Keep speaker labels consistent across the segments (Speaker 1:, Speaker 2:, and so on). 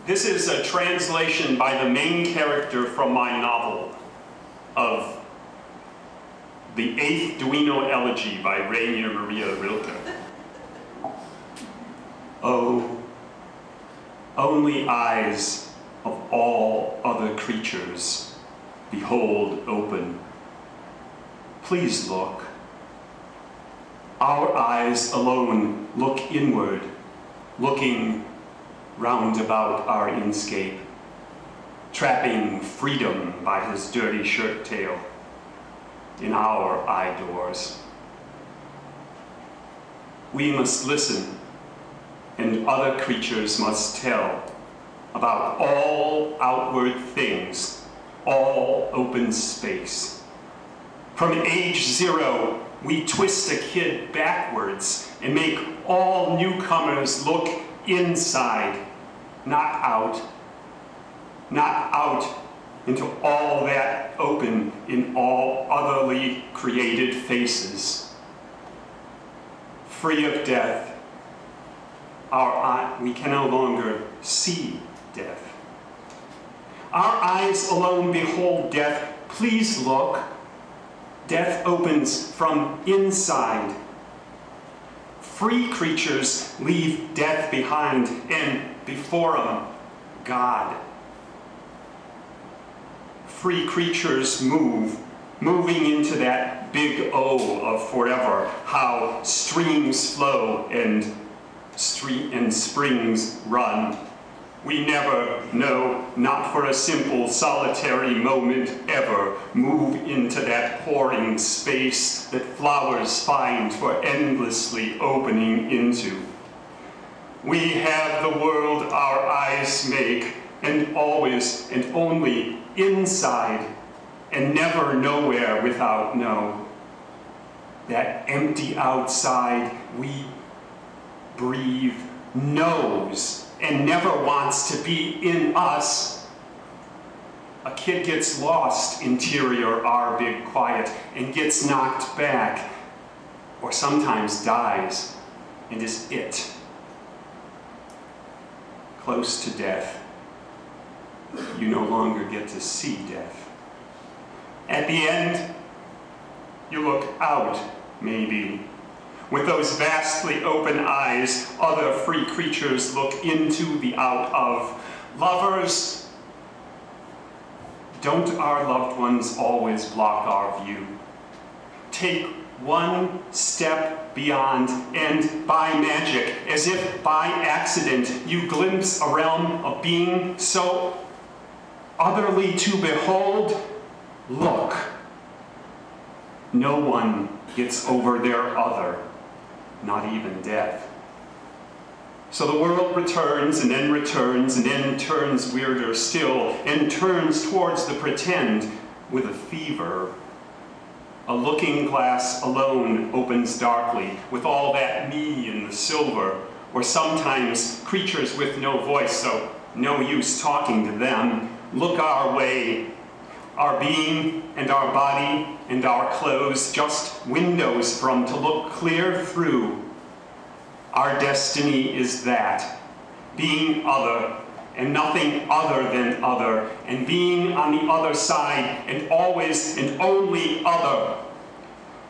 Speaker 1: This is a translation by the main character from my novel of The Eighth Duino Elegy by Rainer Maria Rilke. Oh, only eyes of all other creatures behold open. Please look. Our eyes alone look inward, looking round about our inscape, trapping freedom by his dirty shirt tail in our eye doors. We must listen, and other creatures must tell about all outward things, all open space. From age 0, we twist a kid backwards and make all newcomers look inside, not out into all that open in all otherly created faces. Free of death, we can no longer see death. Our eyes alone behold death. Please look. Death opens from inside. Free creatures leave death behind, and before them, God. Free creatures moving into that big O of forever, how streams flow and springs run. We never know, not for a simple solitary moment ever, move into that pouring space that flowers find for endlessly opening into. We have the world our eyes make, and always and only inside, and never nowhere without no. That empty outside we breathe knows and never wants to be in us. A kid gets lost interior our big quiet and gets knocked back, or sometimes dies and is it. Close to death, you no longer get to see death. At the end, you look out, maybe. With those vastly open eyes, other free creatures look into the out of. Lovers, don't our loved ones always block our view? Take one step beyond, and by magic, as if by accident, you glimpse a realm of being so otherly to behold. Look. No one gets over their other, not even death. So the world returns and then turns weirder still, and turns towards the pretend with a fever. A looking glass alone opens darkly, with all that me in the silver, or sometimes creatures with no voice, so no use talking to them, look our way. Our being and our body and our clothes, just windows from to look clear through. Our destiny is that, being other, and nothing other than other, and being on the other side, and always and only other.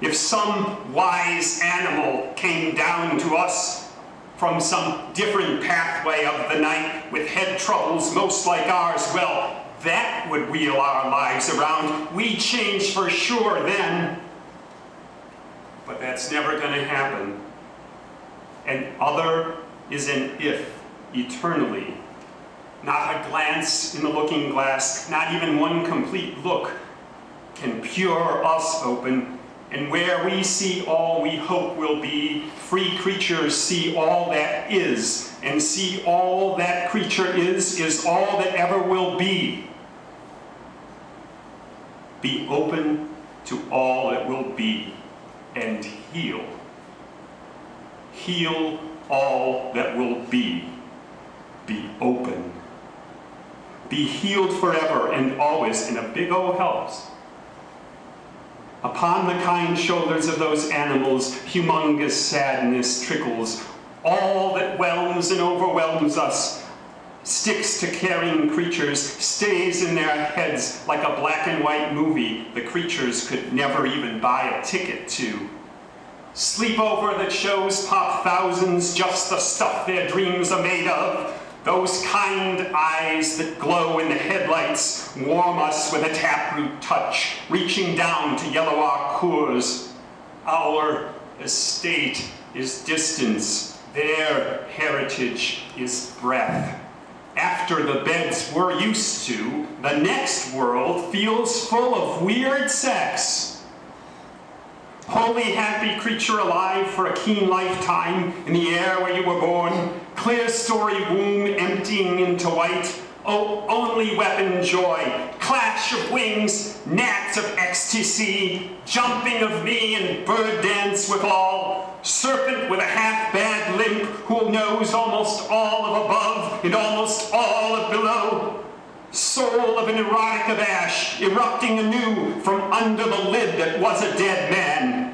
Speaker 1: If some wise animal came down to us from some different pathway of the night with head troubles most like ours, well, that would wheel our lives around. We change for sure then. But that's never going to happen. And other is an if, eternally. Not a glance in the looking glass, not even one complete look can pure us open. And where we see all we hope will be, free creatures see all that is, and see all that creature is all that ever will be. Be open to all that will be, and heal. Heal all that will be. Be open. Be healed forever and always, and a big O helps. Upon the kind shoulders of those animals, humongous sadness trickles. All that whelms and overwhelms us, sticks to carrying creatures, stays in their heads like a black and white movie the creatures could never even buy a ticket to. Sleepover that shows pop thousands just the stuff their dreams are made of. Those kind eyes that glow in the headlights warm us with a taproot touch, reaching down to yellow our cores. Our estate is distance. Their heritage is breath. After the beds we're used to, the next world feels full of weird sex. Holy, happy creature alive for a keen lifetime in the air where you were born, clear story womb emptying into white, oh, only weapon joy, clash of wings, gnats of ecstasy, jumping of knee and bird dance with all, serpent with a half-bad limp who knows almost all of above and almost all of below, soul of an erotic of ash erupting anew from under the lid that was a dead man.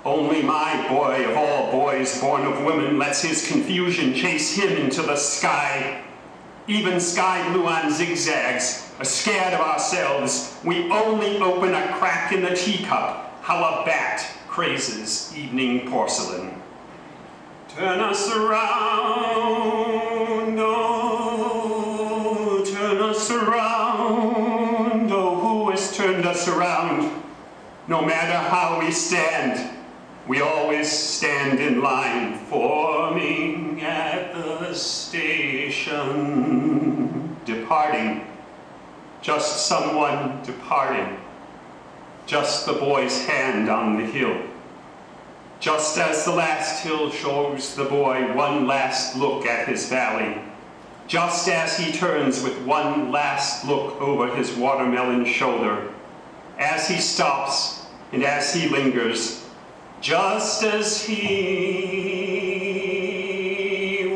Speaker 1: Only my boy of all boys born of women lets his confusion chase him into the sky. Even sky blue on zigzags, scared of ourselves, we only open a crack in the teacup, how a bat crazes evening porcelain. Turn us around, oh, turn us around, oh, who has turned us around? No matter how we stand, we always stand in line, forming at the station. Departing, just someone departing, just the boy's hand on the hill. Just as the last hill shows the boy one last look at his valley, just as he turns with one last look over his watermelon shoulder, as he stops and as he lingers, just as he,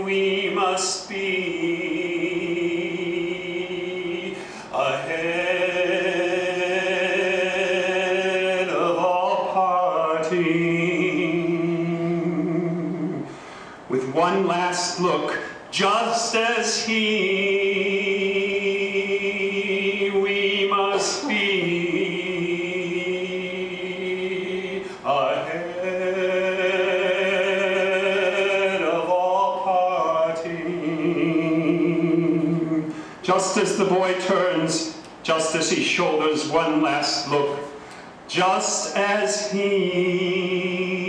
Speaker 1: we must be ahead of all parting. With one last look, just as he, we must be just as the boy turns, just as he shoulders one last look, just as he